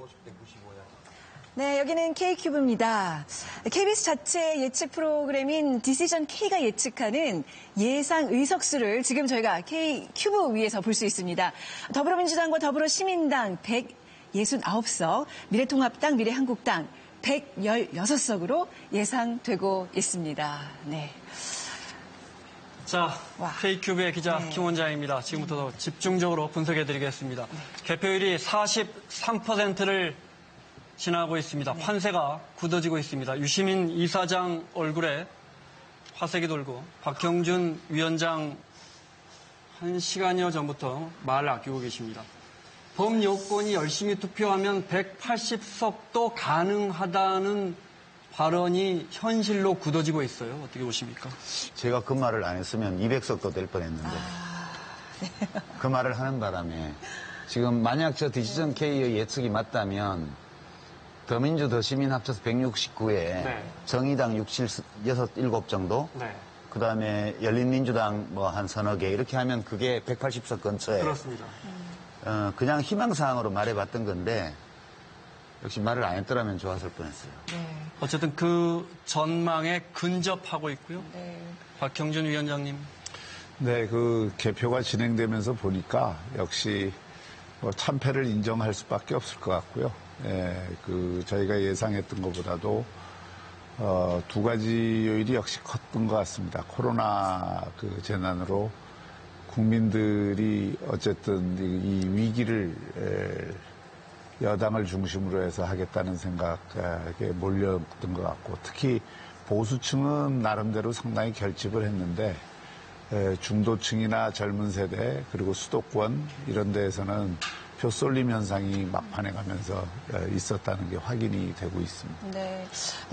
150대 95야. 네, 여기는 K큐브입니다. KBS 자체 예측 프로그램인 디시전 K가 예측하는 예상 의석수를 지금 저희가 K큐브 위에서 볼 수 있습니다. 더불어민주당과 더불어시민당 169석, 미래통합당, 미래한국당 116석으로 예상되고 있습니다. 네. 자, K큐브의 기자 네. 김원장입니다. 지금부터 더 집중적으로 분석해드리겠습니다. 개표율이 43%를 지나고 있습니다. 환세가 굳어지고 있습니다. 유시민 이사장 얼굴에 화색이 돌고 박형준 위원장 1시간여 전부터 말을 아끼고 계십니다. 범여권이 열심히 투표하면 180석도 가능하다는 발언이 현실로 굳어지고 있어요. 어떻게 보십니까? 제가 그 말을 안 했으면 200석도 될 뻔했는데 그 말을 하는 바람에 지금 만약 저 디시전 K의 예측이 맞다면 더민주 더시민 합쳐서 169에 네. 정의당 6, 7 정도 네. 그다음에 열린민주당 뭐 한 서너 개 이렇게 하면 그게 180석 근처에 그렇습니다. 그냥 희망사항으로 말해봤던 건데 역시 말을 안 했더라면 좋았을 뻔했어요. 네. 어쨌든 그 전망에 근접하고 있고요. 네. 박형준 위원장님. 네, 그 개표가 진행되면서 보니까 역시 뭐 참패를 인정할 수밖에 없을 것 같고요. 예, 그 저희가 예상했던 것보다도 두 가지 요인이 역시 컸던 것 같습니다. 코로나 그 재난으로 국민들이 어쨌든 이 위기를 여당을 중심으로 해서 하겠다는 생각에 몰렸던 것 같고 특히 보수층은 나름대로 상당히 결집을 했는데 중도층이나 젊은 세대 그리고 수도권 이런 데에서는 표 쏠림 현상이 막판에 가면서 있었다는 게 확인이 되고 있습니다. 네,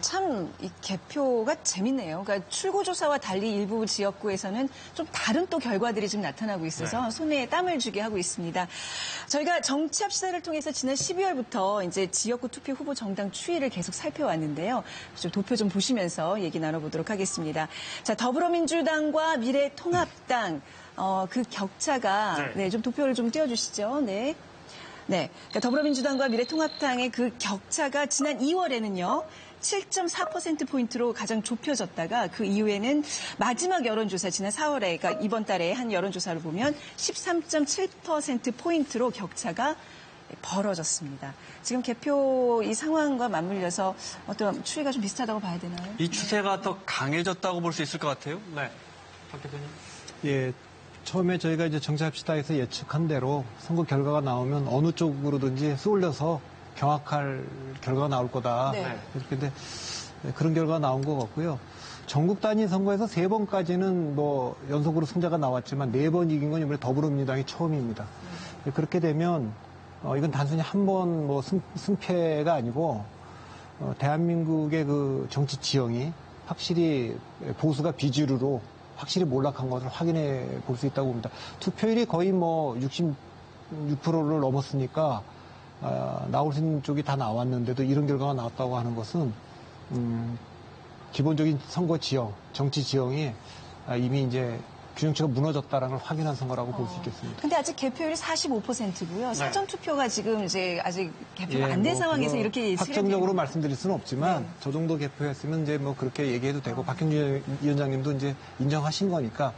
참 이 개표가 재밌네요. 그러니까 출구조사와 달리 일부 지역구에서는 좀 다른 또 결과들이 좀 나타나고 있어서 손에 땀을 쥐게 하고 있습니다. 저희가 정치합 시사를 통해서 지난 12월부터 이제 지역구 투표 후보 정당 추이를 계속 살펴왔는데요. 좀 도표 좀 보시면서 얘기 나눠보도록 하겠습니다. 자, 더불어민주당과 미래통합당 그 격차가 좀 도표를 좀 띄워주시죠. 네. 네, 그러니까 더불어민주당과 미래통합당의 그 격차가 지난 2월에는요. 7.4%포인트로 가장 좁혀졌다가 그 이후에는 마지막 여론조사 지난 4월에 그러니까 이번 달에 한 여론조사를 보면 13.7%포인트로 격차가 벌어졌습니다. 지금 개표 이 상황과 맞물려서 어떤 추이가 좀 비슷하다고 봐야 되나요? 이 추세가 더 강해졌다고 볼 수 있을 것 같아요. 네. 박 대표님. 예. 처음에 저희가 이제 정치합시다에서 예측한 대로 선거 결과가 나오면 어느 쪽으로든지 쏠려서 경악할 결과가 나올 거다. 네. 근데 그런 결과가 나온 것 같고요. 전국 단위 선거에서 3번까지는 뭐 연속으로 승자가 나왔지만 4번 이긴 건 이번에 더불어민주당이 처음입니다. 그렇게 되면 이건 단순히 한 번 뭐 승패가 아니고 대한민국의 그 정치 지형이 확실히 보수가 비주류로 확실히 몰락한 것을 확인해 볼 수 있다고 봅니다. 투표율이 거의 뭐 66%를 넘었으니까 나올 수 있는 쪽이 다 나왔는데도 이런 결과가 나왔다고 하는 것은 기본적인 선거 지형, 정치 지형이 이미 이제 균형치가 무너졌다는 걸 확인한 선거라고 볼 수 있겠습니다. 근데 아직 개표율이 45%고요. 사전 투표가 지금 이제 아직 개표가 안 된 상황에서 이렇게 예측을 확정적으로 말씀드릴 수는 없지만 저 정도 개표였으면 이제 뭐 그렇게 얘기해도 되고 박형준 위원장님도 이제 인정하신 거니까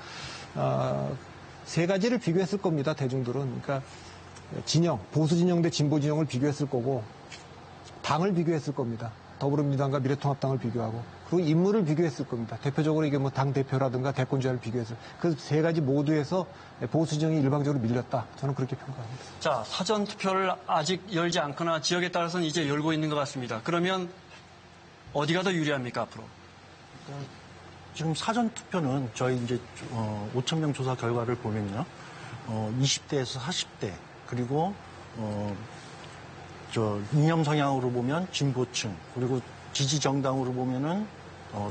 세 가지를 비교했을 겁니다. 대중들은 그러니까 진영, 보수 진영 대 진보 진영을 비교했을 거고 당을 비교했을 겁니다. 더불어민주당과 미래통합당을 비교하고 그리고 인물을 비교했을 겁니다. 대표적으로 이게 뭐 당 대표라든가 대권주자를 비교해서 그 세 가지 모두에서 보수 진영이 일방적으로 밀렸다. 저는 그렇게 평가합니다. 자, 사전 투표를 아직 열지 않거나 지역에 따라서는 이제 열고 있는 것 같습니다. 그러면 어디가 더 유리합니까 앞으로? 지금 사전 투표는 저희 이제 5천 명 조사 결과를 보면요, 20대에서 40대 그리고 이념 성향으로 보면 진보층 그리고 지지 정당으로 보면은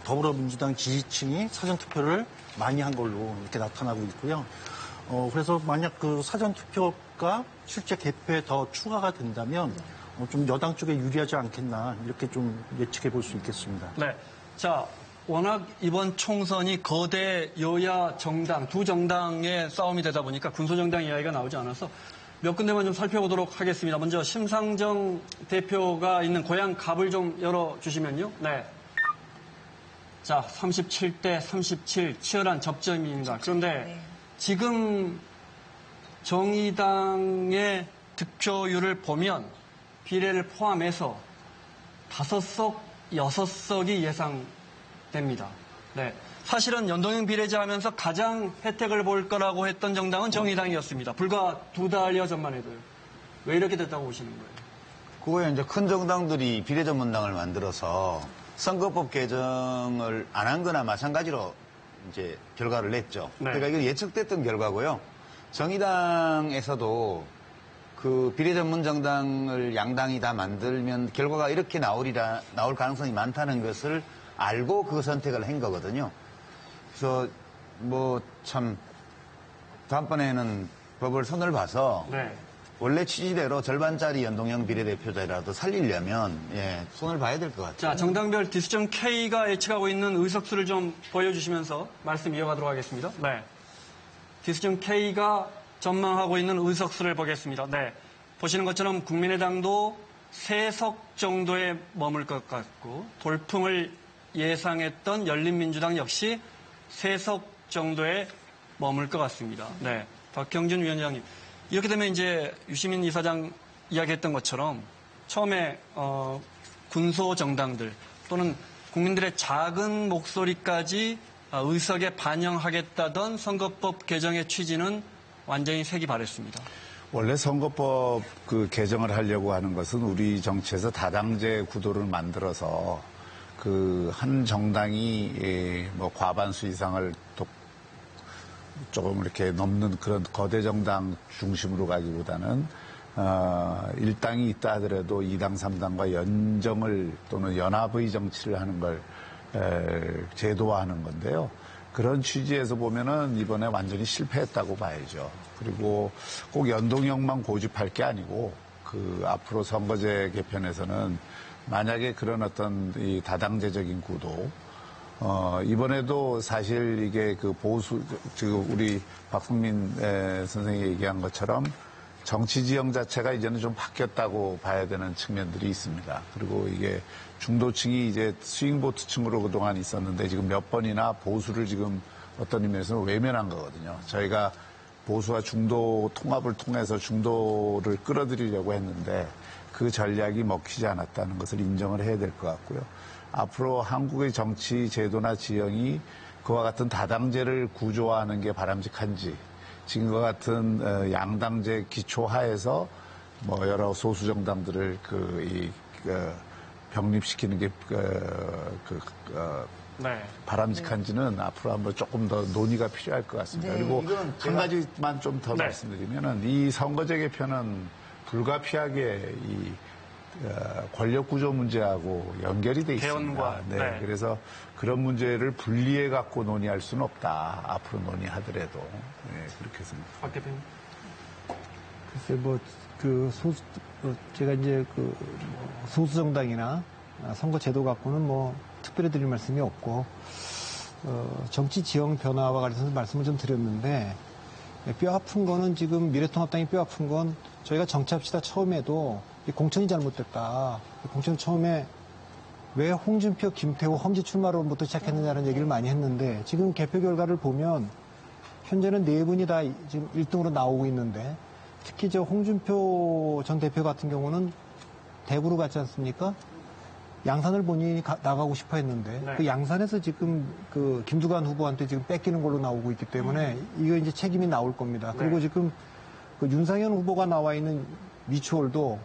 더불어민주당 지지층이 사전 투표를 많이 한 걸로 이렇게 나타나고 있고요. 그래서 만약 그 사전 투표가 실제 개표에 더 추가가 된다면 좀 여당 쪽에 유리하지 않겠나 이렇게 좀 예측해 볼 수 있겠습니다. 네. 자, 워낙 이번 총선이 거대 여야 정당, 두 정당의 싸움이 되다 보니까 군소정당 이야기가 나오지 않아서 몇 군데만 좀 살펴보도록 하겠습니다. 먼저 심상정 대표가 있는 고향 갑을 좀 열어주시면요. 네. 자, 37대 37 치열한 접점입니다. 그런데 지금 정의당의 득표율을 보면 비례를 포함해서 5석, 6석이 예상됩니다. 네. 사실은 연동형 비례제 하면서 가장 혜택을 볼 거라고 했던 정당은 정의당이었습니다. 불과 2달여 전만 해도요. 왜 이렇게 됐다고 보시는 거예요? 그거에 이제 큰 정당들이 비례전문당을 만들어서 선거법 개정을 안 한 거나 마찬가지로 이제 결과를 냈죠. 네. 그러니까 이건 예측됐던 결과고요. 정의당에서도 그 비례전문정당을 양당이 다 만들면 결과가 이렇게 나올 가능성이 많다는 것을 알고 그 선택을 한 거거든요. 그래서 뭐 참 다음번에는 법을 손을 봐서 네. 원래 취지대로 절반짜리 연동형 비례대표제라도 살리려면 손을 봐야 될 것 같아요. 자, 정당별 디스전 K가 예측하고 있는 의석수를 좀 보여주시면서 말씀 이어가도록 하겠습니다. 네. 디스전 K가 전망하고 있는 의석수를 보겠습니다. 네. 보시는 것처럼 국민의당도 3석 정도에 머물 것 같고 돌풍을 예상했던 열린민주당 역시 3석 정도에 머물 것 같습니다. 네. 박형준 위원장님. 이렇게 되면 이제 유시민 이사장 이야기했던 것처럼 처음에 군소 정당들 또는 국민들의 작은 목소리까지 의석에 반영하겠다던 선거법 개정의 취지는 완전히 색이 바랬습니다. 원래 선거법 그 개정을 하려고 하는 것은 우리 정치에서 다당제 구도를 만들어서 그 한 정당이 뭐 과반수 이상을 조금 이렇게 넘는 그런 거대 정당 중심으로 가기보다는 1당이 있다 하더라도 2당, 3당과 연정을 또는 연합의 정치를 하는 걸 제도화하는 건데요. 그런 취지에서 보면은 이번에 완전히 실패했다고 봐야죠. 그리고 꼭 연동형만 고집할 게 아니고 그 앞으로 선거제 개편에서는 만약에 그런 어떤 이 다당제적인 구도 이번에도 사실 이게 그 보수, 지금 우리 박승민 선생이 얘기한 것처럼 정치 지형 자체가 이제는 좀 바뀌었다고 봐야 되는 측면들이 있습니다. 그리고 이게 중도층이 이제 스윙보트층으로 그동안 있었는데 지금 몇 번이나 보수를 지금 어떤 의미에서는 외면한 거거든요. 저희가 보수와 중도 통합을 통해서 중도를 끌어들이려고 했는데 그 전략이 먹히지 않았다는 것을 인정을 해야 될 것 같고요. 앞으로 한국의 정치 제도나 지형이 그와 같은 다당제를 구조화하는 게 바람직한지 지금과 같은 양당제 기초하에서 뭐 여러 소수 정당들을 병립시키는 게 네. 바람직한지는 앞으로 한번 조금 더 논의가 필요할 것 같습니다. 네. 그리고 한 가지만 좀 더 네. 말씀드리면은 이 선거제 개편은 불가피하게 이 권력 구조 문제하고 연결이 돼 있습니다. 개헌과, 네. 네. 그래서 그런 문제를 분리해 갖고 논의할 수는 없다. 앞으로 논의하더라도 그렇게 생각합니다. 박 대표님. 글쎄 제가 이제 소수 정당이나 선거 제도 갖고는 뭐 특별히 드릴 말씀이 없고 정치 지형 변화와 관련해서 말씀을 좀 드렸는데 뼈 아픈 거는 지금 미래통합당이 뼈 아픈 건 저희가 정치합시다 처음에도 공천이 잘못됐다. 공천 처음에 왜 홍준표, 김태호, 험지 출마론부터 시작했느냐는 얘기를 많이 했는데 지금 개표 결과를 보면 현재는 4분이 다 지금 1등으로 나오고 있는데 특히 저 홍준표 전 대표 같은 경우는 대구로 갔지 않습니까? 양산을 본인이 나가고 싶어 했는데 네. 그 양산에서 지금 그 김두관 후보한테 지금 뺏기는 걸로 나오고 있기 때문에 이거 이제 책임이 나올 겁니다. 그리고 지금 그 윤상현 후보가 나와 있는 미추홀도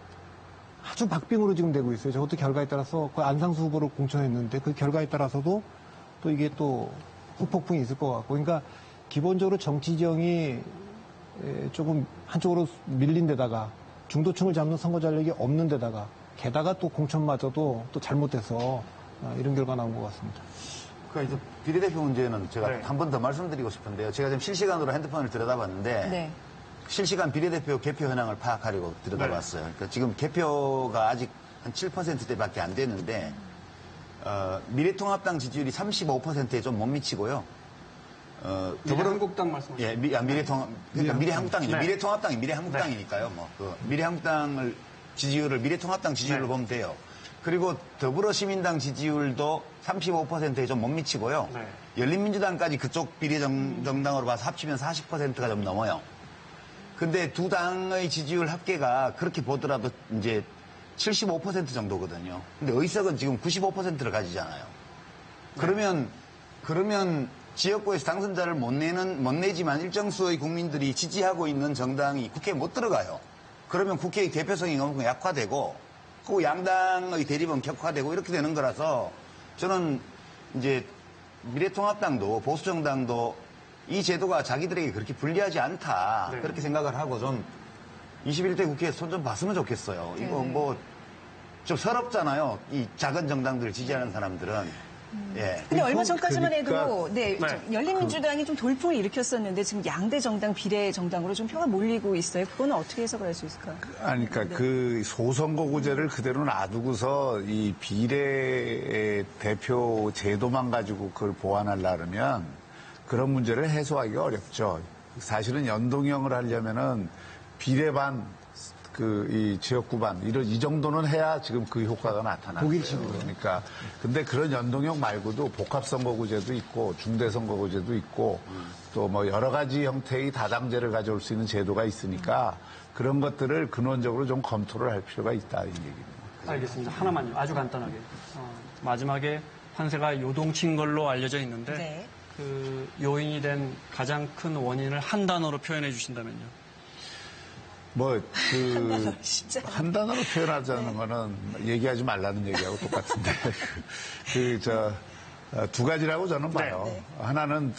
아주 박빙으로 지금 되고 있어요. 저것도 결과에 따라서 그 안상수 후보를 공천했는데 그 결과에 따라서도 또 이게 또 후폭풍이 있을 것 같고 그러니까 기본적으로 정치 지형이 조금 한쪽으로 밀린 데다가 중도층을 잡는 선거 전략이 없는 데다가 게다가 또 공천마저도 또 잘못돼서 이런 결과 나온 것 같습니다. 그러니까 이제 비례대표 문제는 제가 네. 한 번 더 말씀드리고 싶은데요. 제가 지금 실시간으로 핸드폰을 들여다봤는데 네. 실시간 비례대표 개표 현황을 파악하려고 들여다봤어요. 그러니까 지금 개표가 아직 한 7%대밖에 안 되는데 미래통합당 지지율이 35%에 좀 못 미치고요. 미래한국당 말씀하시죠. 예, 그러니까 미래한국당이죠. 네. 미래통합당이니까요. 뭐, 미래한국당을 미래통합당 지지율을 네. 보면 돼요. 그리고 더불어시민당 지지율도 35%에 좀 못 미치고요. 네. 열린민주당까지 그쪽 비례정당으로 봐서 합치면 40%가 좀 넘어요. 근데 두 당의 지지율 합계가 그렇게 보더라도 이제 75% 정도거든요. 근데 의석은 지금 95%를 가지잖아요. 그러면 지역구에서 당선자를 못 내지만 일정 수의 국민들이 지지하고 있는 정당이 국회에 못 들어가요. 그러면 국회의 대표성이 너무 약화되고, 그 양당의 대립은 격화되고 이렇게 되는 거라서 저는 이제 미래통합당도 보수정당도 이 제도가 자기들에게 그렇게 불리하지 않다. 네. 그렇게 생각을 하고 좀 21대 국회에 손 좀 봤으면 좋겠어요. 이거 뭐 좀 서럽잖아요. 이 작은 정당들을 지지하는 사람들은. 예. 근데 얼마 전까지만 해도 그러니까 열린민주당이 좀 돌풍을 일으켰었는데 지금 양대 정당 비례 정당으로 좀 표가 몰리고 있어요. 그거는 어떻게 해석을 할 수 있을까요? 아니, 그러니까 그 소선거구제를 그대로 놔두고서 이 비례 대표 제도만 가지고 그걸 보완하려면 그런 문제를 해소하기가 어렵죠. 사실은 연동형을 하려면은 비례반 이 지역구반 이 정도는 해야 지금 그 효과가 나타나요. 독일식으로. 그러니까 근데 그런 연동형 말고도 복합선거구제도 있고 중대선거구제도 있고 또 뭐 여러 가지 형태의 다당제를 가져올 수 있는 제도가 있으니까 그런 것들을 근원적으로 좀 검토를 할 필요가 있다 이 얘기입니다. 알겠습니다. 하나만요. 아주 간단하게. 마지막에 판세가 요동친 걸로 알려져 있는데 네. 그 요인이 된 가장 큰 원인을 한 단어로 표현해 주신다면요. 진짜. 한 단어로 표현하자는 거는 얘기하지 말라는 얘기하고 똑같은데, 두 가지라고 저는 봐요. 네. 하나는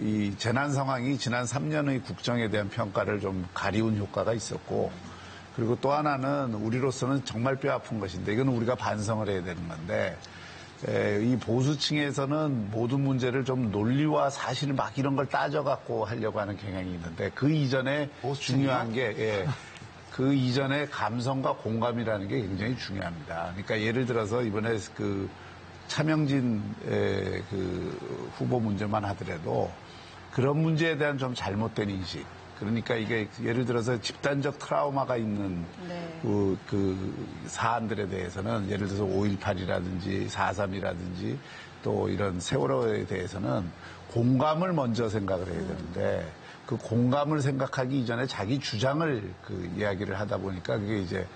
이 재난 상황이 지난 3년의 국정에 대한 평가를 좀 가리운 효과가 있었고, 그리고 또 하나는 우리로서는 정말 뼈아픈 것인데, 이건 우리가 반성을 해야 되는 건데, 이 보수층에서는 모든 문제를 좀 논리와 사실 막 이런 걸 따져갖고 하려고 하는 경향이 있는데 그 이전에 중요한 게 그 이전에 감성과 공감이라는 게 굉장히 중요합니다. 그러니까 예를 들어서 이번에 그 차명진 그 후보 문제만 하더라도 그런 문제에 대한 좀 잘못된 인식. 그러니까 이게 예를 들어서 집단적 트라우마가 있는 그 사안들에 대해서는 예를 들어서 5.18이라든지 4.3이라든지 또 이런 세월호에 대해서는 공감을 먼저 생각을 해야 되는데 그 공감을 생각하기 이전에 자기 주장을 이야기를 하다 보니까 그게 이제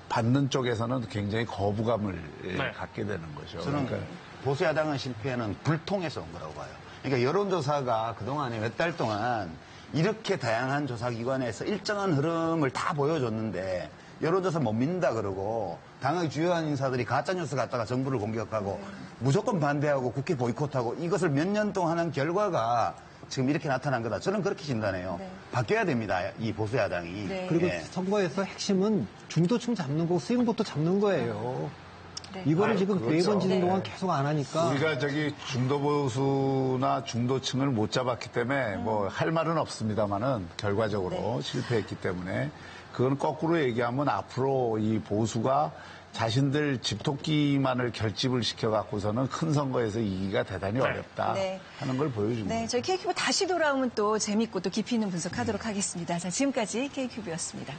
받는 쪽에서는 굉장히 거부감을 갖게 되는 거죠. 저는 그러니까 보수 야당의 실패는 불통해서 온 거라고 봐요. 그러니까 여론조사가 그동안에 몇 달 동안 이렇게 다양한 조사기관에서 일정한 흐름을 다 보여줬는데 여론조사 못 믿는다 그러고 당의 주요한 인사들이 가짜뉴스 갖다가 정부를 공격하고 무조건 반대하고 국회 보이콧하고 이것을 몇 년 동안 한 결과가 지금 이렇게 나타난 거다. 저는 그렇게 진단해요. 바뀌어야 됩니다. 이 보수 야당이. 그리고 선거에서 핵심은 중도층 잡는 거, 스윙보트 잡는 거예요. 이거를 지금 그렇죠. 4번 지는 동안 계속 안 하니까. 우리가 중도 보수나 중도층을 못 잡았기 때문에 뭐 할 말은 없습니다만은 결과적으로 실패했기 때문에 그건 거꾸로 얘기하면 앞으로 이 보수가 자신들 집토끼만을 결집을 시켜갖고서는 큰 선거에서 이기기가 대단히 어렵다 하는 걸 보여줍니다. 네, 저희 K큐브 다시 돌아오면 또 재밌고 또 깊이 있는 분석하도록 하겠습니다. 자, 지금까지 K큐브였습니다.